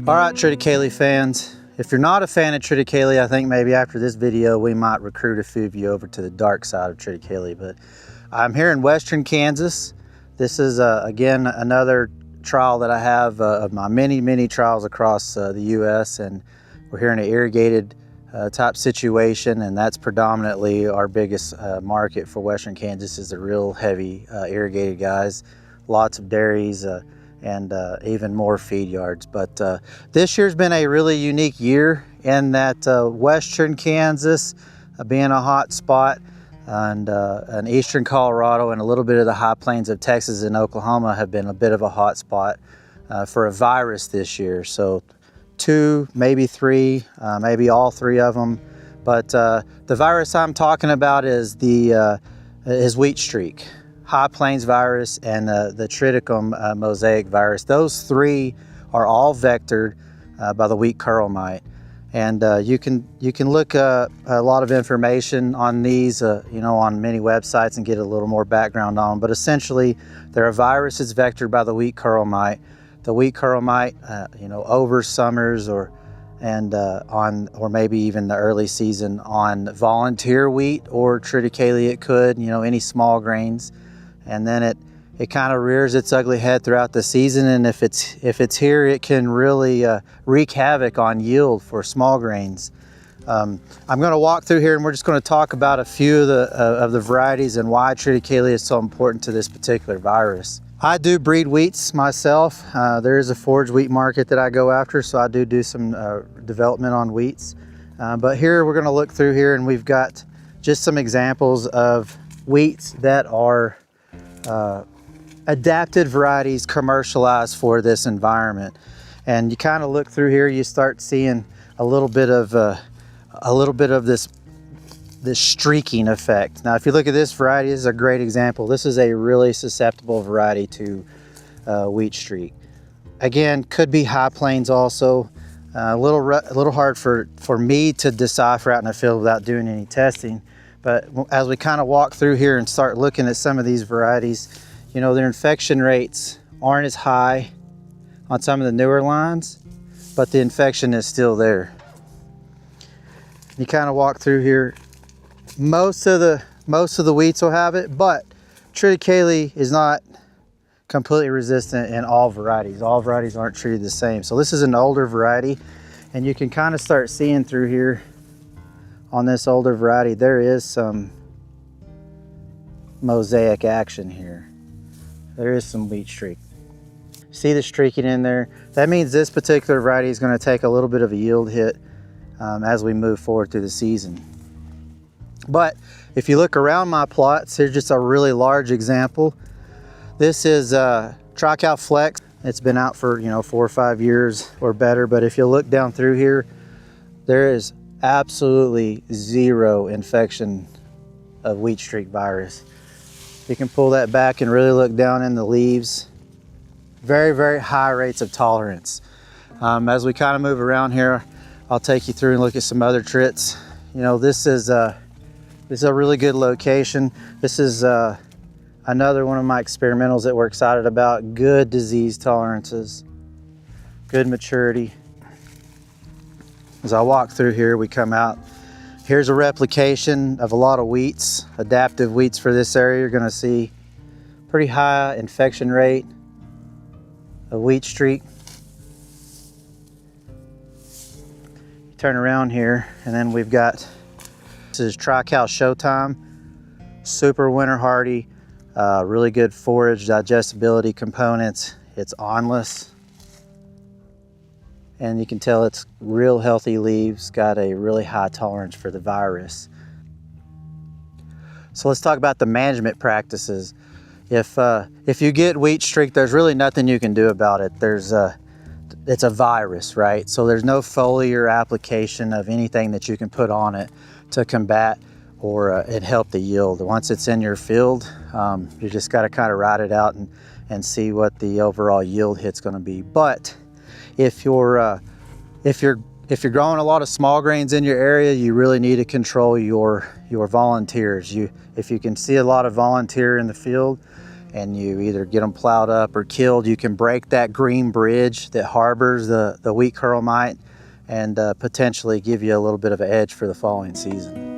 All right, Triticale fans, if you're not a fan of Triticale, I think maybe after this video we might recruit a few of you over to the dark side of Triticale. But I'm here in western Kansas. This is again another trial that I have of my many trials across the US, and we're here in an irrigated type situation, and that's predominantly our biggest market for western Kansas is the real heavy irrigated guys. Lots of dairies and even more feed yards. But this year's been a really unique year in that western Kansas being a hot spot, and eastern Colorado and a little bit of the high plains of Texas and Oklahoma have been a bit of a hot spot for a virus this year. So 2, maybe 3, maybe all 3 of them. But the virus I'm talking about is the wheat streak, high plains virus, and the Triticum mosaic virus. Those 3 are all vectored by the wheat curl mite. And you can look a lot of information on these, you know, on many websites and get a little more background on them. But essentially, they're a virus that's vectored by the wheat curl mite. The wheat curl mite, you know, over summers or maybe even the early season on volunteer wheat or Triticale, it could, you know, any small grains, and then it kind of rears its ugly head throughout the season, and if it's here, it can really wreak havoc on yield for small grains. I'm going to walk through here, and we're just going to talk about a few of the varieties and why Triticale is so important to this particular virus. I do breed wheats myself. There is a forage wheat market that I go after, so I do some development on wheats. But here we're going to look through here, and we've got just some examples of wheats that are adapted varieties commercialized for this environment. And you kind of look through here, you start seeing a little bit of this streaking effect. Now if you look at this variety, this is a great example. This is a really susceptible variety to wheat streak. Again, could be high plains also. A little hard for me to decipher out in the field without doing any testing. But as we kind of walk through here and start looking at some of these varieties, you know, their infection rates aren't as high on some of the newer lines, but the infection is still there. You kind of walk through here, most of the wheats will have it, but Triticale is not completely resistant in all varieties. All varieties aren't treated the same. So this is an older variety, and you can kind of start seeing through here on this older variety, there is some mosaic action here. There is some wheat streak. See the streaking in there? That means this particular variety is going to take a little bit of a yield hit as we move forward through the season. But if you look around my plots, here's just a really large example. This is TriCal Flex. It's been out for, you know, 4 or 5 years or better. But if you look down through here, there is absolutely 0 infection of wheat streak virus. You can pull that back and really look down in the leaves. Very high rates of tolerance. As we kind of move around here, I'll take you through and look at some other trits. You know, this is a really good location. This is another one of my experimentals that we're excited about. Good disease tolerances, good maturity. As I walk through here, we come out. Here's a replication of a lot of wheats, adaptive wheats for this area. You're going to see pretty high infection rate of wheat streak. You turn around here, and then we've got, this is TriCal Showtime, super winter hardy, really good forage digestibility components. It's awnless, and you can tell it's real healthy leaves, got a really high tolerance for the virus. So let's talk about the management practices. If you get wheat streak, there's really nothing you can do about it. It's a virus, right? So there's no foliar application of anything that you can put on it to combat or and help the yield. Once it's in your field, you just got to kind of ride it out and see what the overall yield hit's going to be. But if you're growing a lot of small grains in your area, you really need to control your volunteers. If you can see a lot of volunteer in the field, and you either get them plowed up or killed, you can break that green bridge that harbors the wheat curl mite and potentially give you a little bit of an edge for the following season.